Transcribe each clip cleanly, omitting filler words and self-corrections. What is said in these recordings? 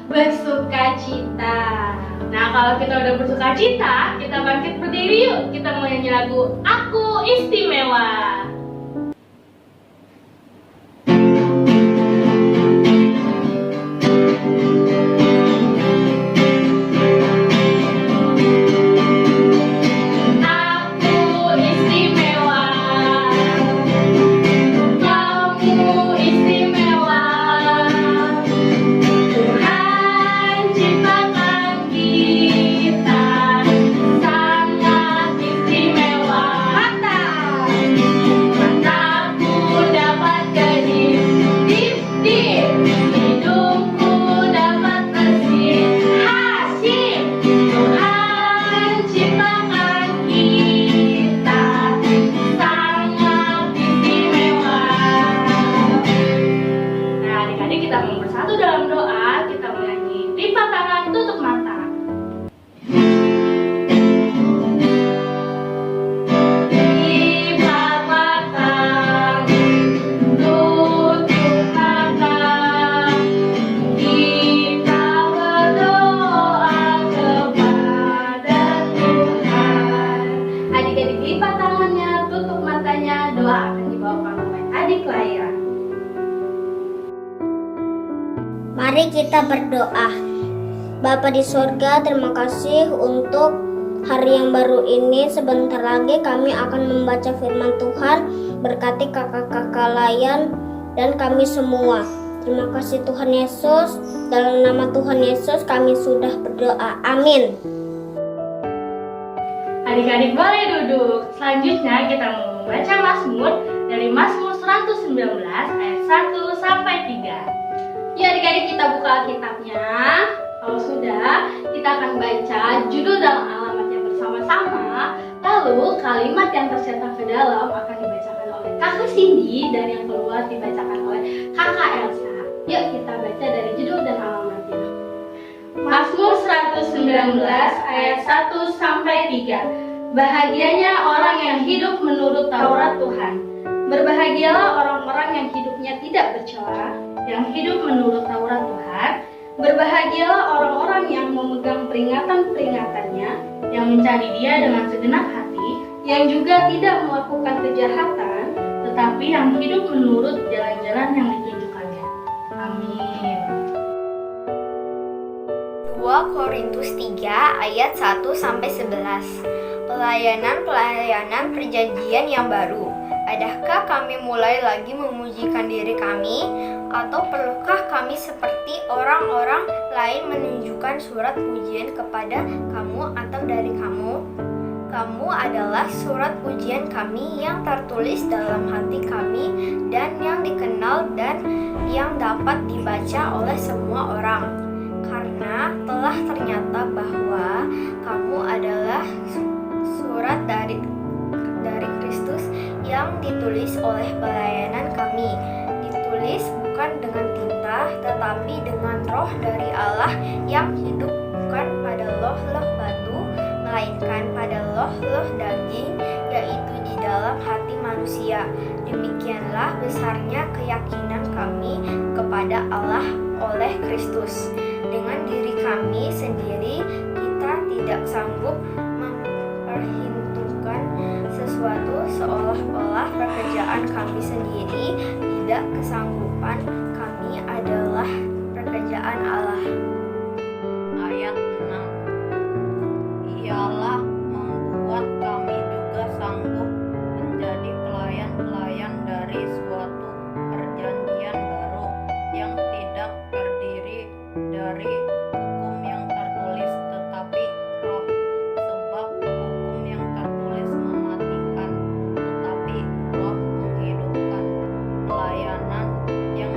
Bersukacita. Nah, kalau kita udah bersukacita, kita bangkit berdiri yuk. Kita mau nyanyi lagu Aku Istimewa. Mari kita berdoa. Bapa di surga, terima kasih untuk hari yang baru ini. Sebentar lagi kami akan membaca firman Tuhan. Berkati kakak-kakak layan dan kami semua. Terima kasih Tuhan Yesus. Dalam nama Tuhan Yesus kami sudah berdoa. Amin. Adik-adik boleh duduk. Selanjutnya kita mau membaca Mazmur dari Mazmur 119 ayat 1 sampai 3. Ya adik-adik, kita buka Alkitabnya. Kalau sudah, kita akan baca judul dan alamatnya bersama-sama. Lalu kalimat yang tercetak ke dalam akan dibacakan oleh Kakak Cindy dan yang keluar dibacakan oleh Kakak Elsa. Yuk kita baca dari judul dan alamatnya. Mazmur 119 ayat 1 sampai 3. Bahagianya orang yang hidup menurut Taurat Tuhan. Berbahagialah orang-orang yang hidupnya tidak bercela, yang hidup menurut Taurat Tuhan. Berbahagialah orang-orang yang memegang peringatan-peringatannya, yang mencari Dia dengan segenap hati, yang juga tidak melakukan kejahatan, tetapi yang hidup menurut jalan-jalan yang ditunjukkannya. Amin. 2 Korintus 3 ayat 1 sampai 11. Pelayanan perjanjian yang baru. Adakah kami mulai lagi memujikan diri kami, atau perlukah kami seperti orang-orang lain menunjukkan surat pujian kepada kamu atau dari kamu? Kamu adalah surat pujian kami yang tertulis dalam hati kami dan yang dikenal dan yang dapat dibaca oleh semua orang. Karena telah ternyata bahwa kamu adalah surat dari Kristus yang ditulis oleh pelayanan kami, ditulis bukan dengan tinta tetapi dengan roh dari Allah yang hidup, bukan pada loh-loh batu melainkan pada loh-loh daging, yaitu di dalam hati manusia. Demikianlah besarnya keyakinan kami kepada Allah oleh Kristus. Dengan diri kami sendiri kita tidak sanggup memperhitungkan sesuatu seolah-olah pekerjaan kami sendiri. Tidak, kesanggupan kami adalah pekerjaan Allah. Ayat 6. Ialah membuat kami juga sanggup menjadi pelayan-pelayan dari suatu perjanjian baru yang tidak terdiri dari hukum yang tertulis tetapi roh. Sebab hukum yang tertulis mematikan, tetapi roh menghidupkan. Pelayanan yang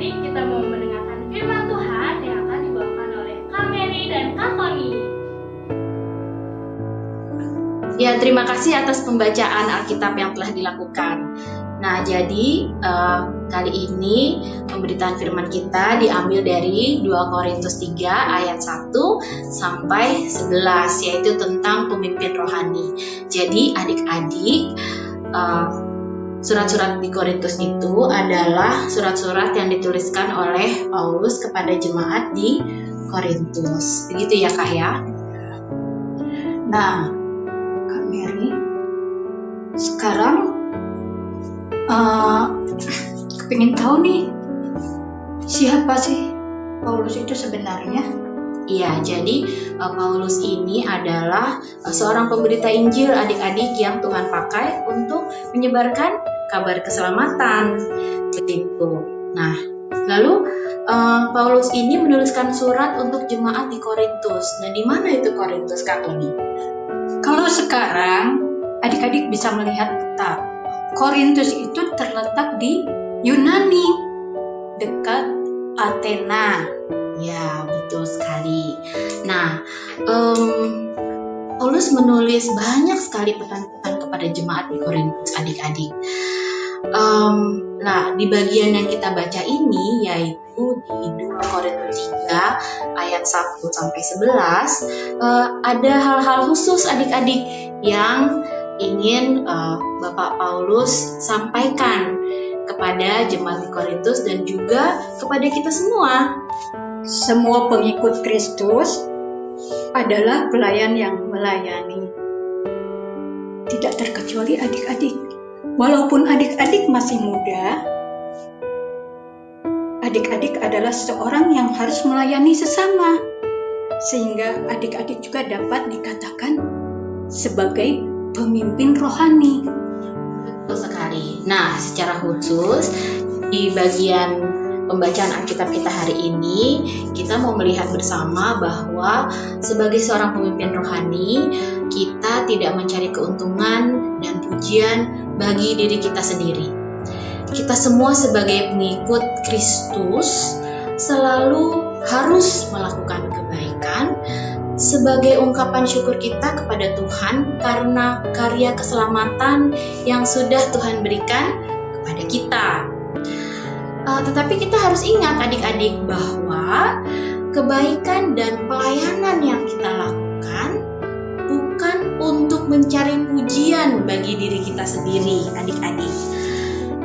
adik-adik kita mau mendengarkan firman Tuhan yang akan dibawakan oleh Kak Mary dan Kak Tony. Ya, terima kasih atas pembacaan Alkitab yang telah dilakukan. Nah, jadi kali ini pemberitaan firman kita diambil dari 2 Korintus 3 ayat 1 sampai 11, yaitu tentang pemimpin rohani. Jadi adik-adik, surat-surat di Korintus itu adalah surat-surat yang dituliskan oleh Paulus kepada jemaat di Korintus. Begitu ya Kak ya? Nah, Kak Mary, sekarang kepingin tahu nih, siapa sih Paulus itu sebenarnya? Iya, jadi Paulus ini adalah seorang pemberita Injil adik-adik yang Tuhan pakai untuk menyebarkan kabar keselamatan. Begitu. Nah, lalu Paulus ini menuliskan surat untuk jemaat di Korintus. Nah, di mana itu Korintus, Kak Tony? Kalau sekarang adik-adik bisa melihat peta, Korintus itu terletak di Yunani, dekat Athena. Ya, betul sekali. Nah, Paulus menulis banyak sekali pesan-pesan kepada jemaat di Korintus, adik-adik. Nah, di bagian yang kita baca ini, yaitu di 2 Korintus 3 ayat 1 sampai 11, ada hal-hal khusus adik-adik yang ingin Bapak Paulus sampaikan kepada jemaat di Korintus dan juga kepada kita semua. Semua pengikut Kristus adalah pelayan yang melayani. Tidak terkecuali adik-adik. Walaupun adik-adik masih muda, adik-adik adalah seorang yang harus melayani sesama. Sehingga adik-adik juga dapat dikatakan sebagai pemimpin rohani. Betul sekali. Nah, secara khusus di bagian pembacaan Alkitab kita hari ini, kita mau melihat bersama bahwa sebagai seorang pemimpin rohani, kita tidak mencari keuntungan dan pujian bagi diri kita sendiri. Kita semua sebagai pengikut Kristus selalu harus melakukan kebaikan sebagai ungkapan syukur kita kepada Tuhan karena karya keselamatan yang sudah Tuhan berikan kepada kita. Tetapi kita harus ingat adik-adik bahwa kebaikan dan pelayanan yang kita lakukan bukan untuk mencari pujian bagi diri kita sendiri, adik-adik.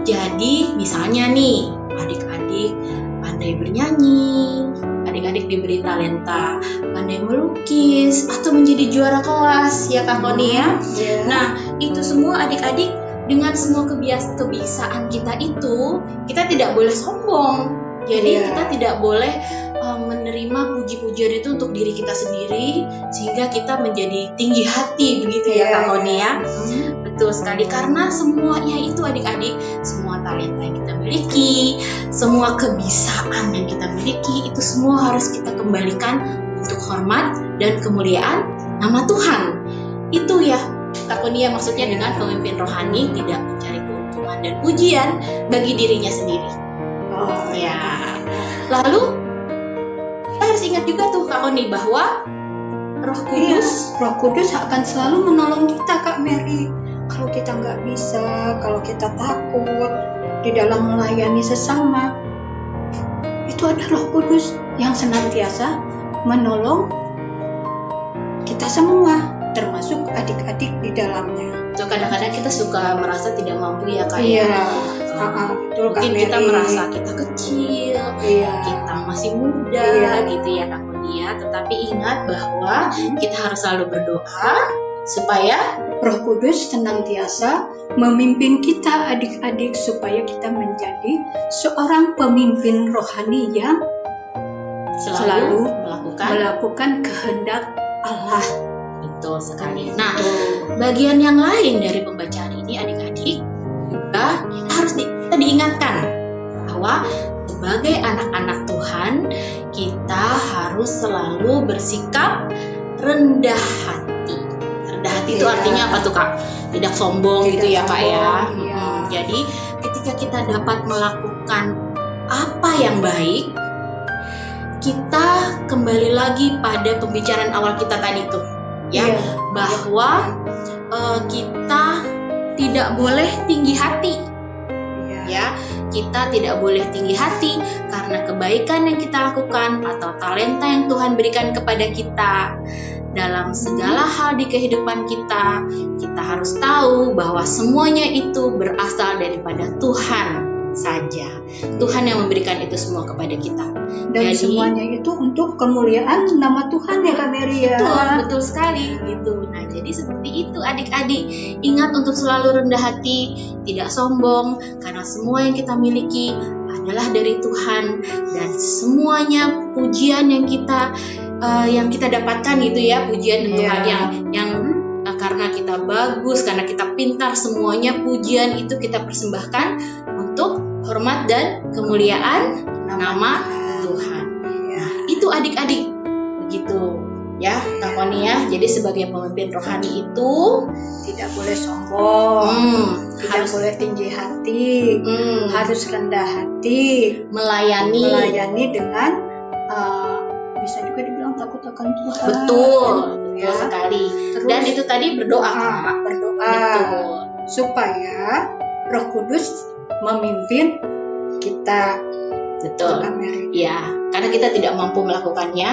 Jadi misalnya nih, adik-adik pandai bernyanyi, adik-adik diberi talenta pandai melukis atau menjadi juara kelas, ya Kak Tony ya. Nah, itu semua adik-adik dengan semua kebiasaan kita itu, kita tidak boleh sombong. Jadi kita tidak boleh menerima puji-pujian itu untuk diri kita sendiri sehingga kita menjadi tinggi hati, begitu ya Kak Tony ya. Betul sekali, karena semuanya itu adik-adik, semua talenta yang kita miliki, semua kebiasaan yang kita miliki, itu semua harus kita kembalikan untuk hormat dan kemuliaan nama Tuhan. Itu ya Kak Tony ya, maksudnya dengan pemimpin rohani tidak mencari keuntungan dan pujian bagi dirinya sendiri. Oh ya. Lalu kita harus ingat juga tuh Kak Tony bahwa Roh Kudus akan selalu menolong kita, Kak Mary. Kalau kita nggak bisa, kalau kita takut di dalam melayani sesama, itu ada Roh Kudus yang senantiasa menolong kita semua, termasuk adik-adik di dalamnya. So, kadang-kadang kita suka merasa tidak mampu ya Kak. Betul, mungkin Kak kita Mary. merasa kita kecil, kita masih muda gitu ya Kak Monia. Tetapi ingat bahwa kita harus selalu berdoa supaya Roh Kudus senantiasa memimpin kita adik-adik supaya kita menjadi seorang pemimpin rohani yang selalu melakukan kehendak Allah. Betul sekali. Nah, bagian yang lain dari pembacaan ini adik-adik juga kita harus kita diingatkan bahwa sebagai anak-anak Tuhan kita harus selalu bersikap rendah hati. Rendah hati itu artinya apa tuh Kak? Tidak sombong gitu ya Kak ya. Jadi ketika kita dapat melakukan apa yang baik, kita kembali lagi pada pembicaraan awal kita tadi tuh, ya, bahwa kita tidak boleh tinggi hati, ya, kita tidak boleh tinggi hati karena kebaikan yang kita lakukan atau talenta yang Tuhan berikan kepada kita. Dalam segala hal di kehidupan kita, kita harus tahu bahwa semuanya itu berasal daripada Tuhan saja. Tuhan yang memberikan itu semua kepada kita. Dan Jadi, semuanya itu untuk kemuliaan nama Tuhan ya Kak Mary ya. betul sekali gitu. Nah, jadi seperti itu adik-adik. Ingat untuk selalu rendah hati, tidak sombong, karena semua yang kita miliki adalah dari Tuhan, dan semuanya pujian yang kita dapatkan gitu ya, pujian Tuhan yang karena kita bagus, karena kita pintar, semuanya pujian itu kita persembahkan untuk hormat dan kemuliaan nama Tuhan. Nah, itu adik-adik begitu ya, Kak Koni ya. Jadi sebagai pemimpin rohani itu Tidak boleh sombong, tidak harus boleh tinggi hati, harus rendah hati, melayani dengan bisa juga dibilang takut akan Tuhan. betul Ya. sekali. Terus, Dan itu tadi berdoa, Kak. berdoa Betul. supaya Roh Kudus memimpin kita. Betul. Kak Mary. Ya, karena kita tidak mampu melakukannya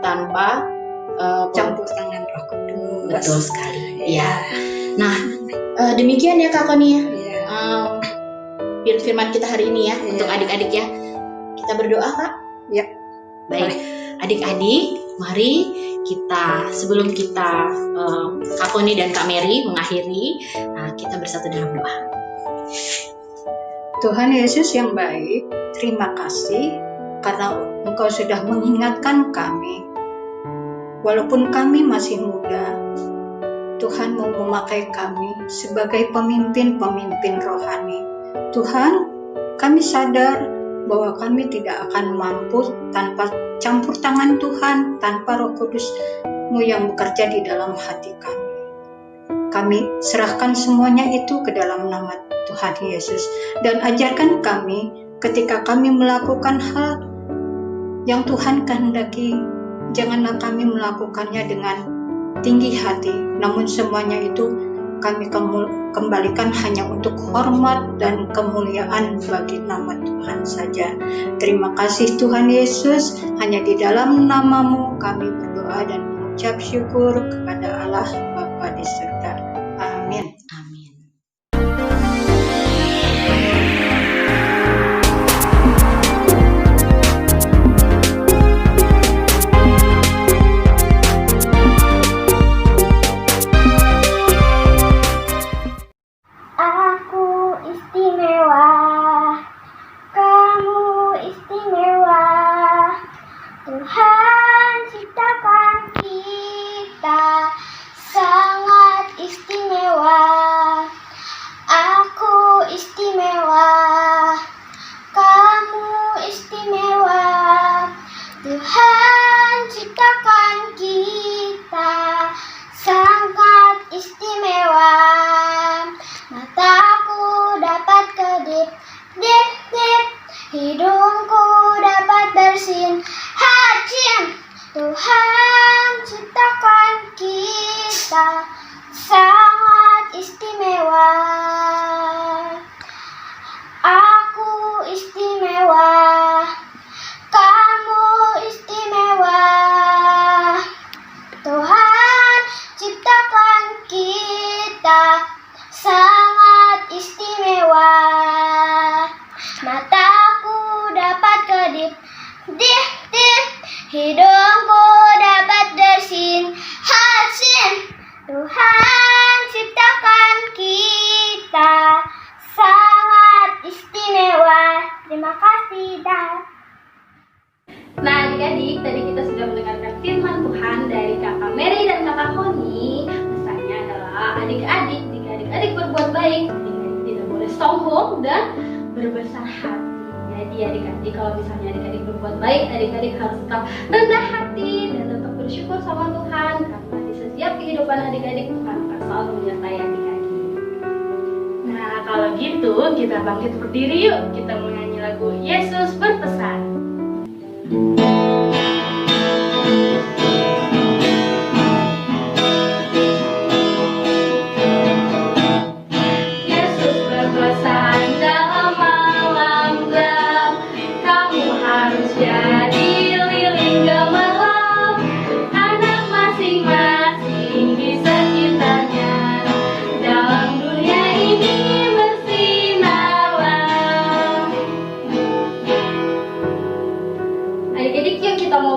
tanpa Campur tangan Roh Kudus. betul sekali. Ya. Ya. Nah, demikian ya Kak Koni ya. Ya. Firman kita hari ini ya, Iya. untuk adik-adik ya. Kita berdoa, Kak. Ya. Baik, adik-adik, mari kita sebelum kita Kak Koni dan Kak Mary mengakhiri, kita bersatu dalam doa. Tuhan Yesus yang baik, terima kasih karena Engkau sudah mengingatkan kami. Walaupun kami masih muda, Tuhan mau memakai kami sebagai pemimpin-pemimpin rohani. Tuhan, kami sadar bahwa kami tidak akan mampu tanpa campur tangan Tuhan, tanpa Roh Kudus-Mu yang bekerja di dalam hati kami. Kami serahkan semuanya itu ke dalam nama Tuhan Yesus, dan ajarkan kami ketika kami melakukan hal yang Tuhan kehendaki, janganlah kami melakukannya dengan tinggi hati, namun semuanya itu kami kembalikan hanya untuk hormat dan kemuliaan bagi nama Tuhan saja. Terima kasih Tuhan Yesus, hanya di dalam nama-Mu kami berdoa dan mengucap syukur kepada Allah Bapa di surga. Amin. Amin. Aku istimewa, kamu istimewa. Tuhan ciptakan kita sangat istimewa. Aku istimewa, kamu istimewa. Tuhan ciptakan kita sangat istimewa. Mataku dapat kedip, dip, dip. Hidungku dapat bersin, hacim. Tuhan ciptakan kita sangat istimewa. Aku istimewa, kamu istimewa. Tuhan ciptakan kita sangat istimewa. Mataku dapat kedip, dip, dip. Hidungku dapat bersin, hasin. Tuhan ciptakan kita sangat istimewa. Terima kasih, Dad. Nah adik-adik, tadi kita sudah mendengarkan firman Tuhan dari Kakak Mary dan Kakak Koni. Pesannya adalah adik-adik, jika adik-adik berbuat baik, adik-adik tidak boleh sombong dan berbesar hati. Jadi adik-adik, kalau misalnya adik-adik berbuat baik, adik-adik harus tetap rendah hati dan tetap bersyukur sama Tuhan, karena di setiap kehidupan adik-adik Tuhan akan selalu menyertai adik-adik. Nah kalau gitu kita bangkit berdiri yuk, kita menyanyi lagu Yesus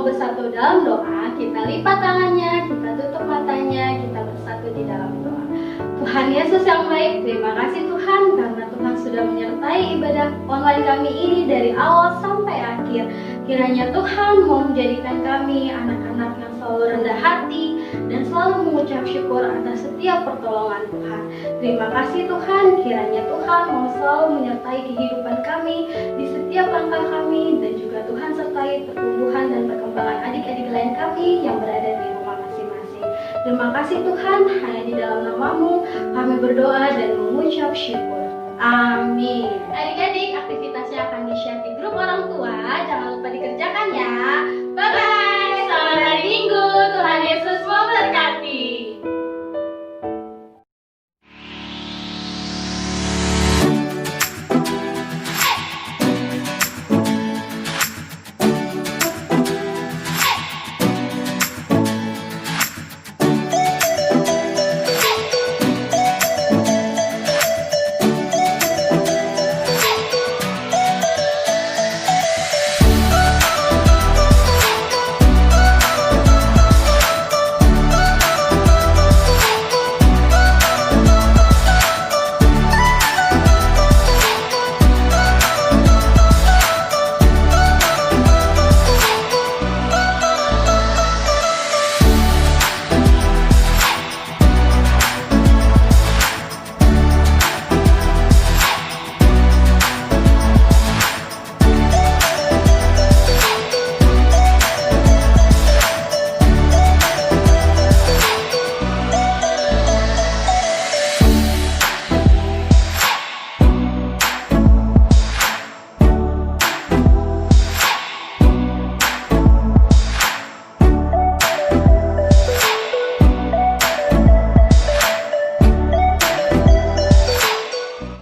mau bersatu dalam doa, kita lipat tangannya, kita tutup matanya, kita bersatu di dalam doa. Tuhan Yesus yang baik, terima kasih Tuhan karena Tuhan sudah menyertai ibadah online kami ini dari awal sampai akhir. Kiranya Tuhan mau menjadikan kami anak-anak yang selalu rendah hati dan selalu mengucap syukur atas setiap pertolongan Tuhan. Terima kasih Tuhan, kiranya Tuhan mau selalu menyertai kehidupan kami di setiap langkah kami, dan juga Tuhan sertai pertumbuhan dan perkembangan adik-adik lain kami yang berada di rumah masing-masing. Terima kasih Tuhan, hanya di dalam nama-Mu kami berdoa dan mengucap syukur. Amin. Adik-adik,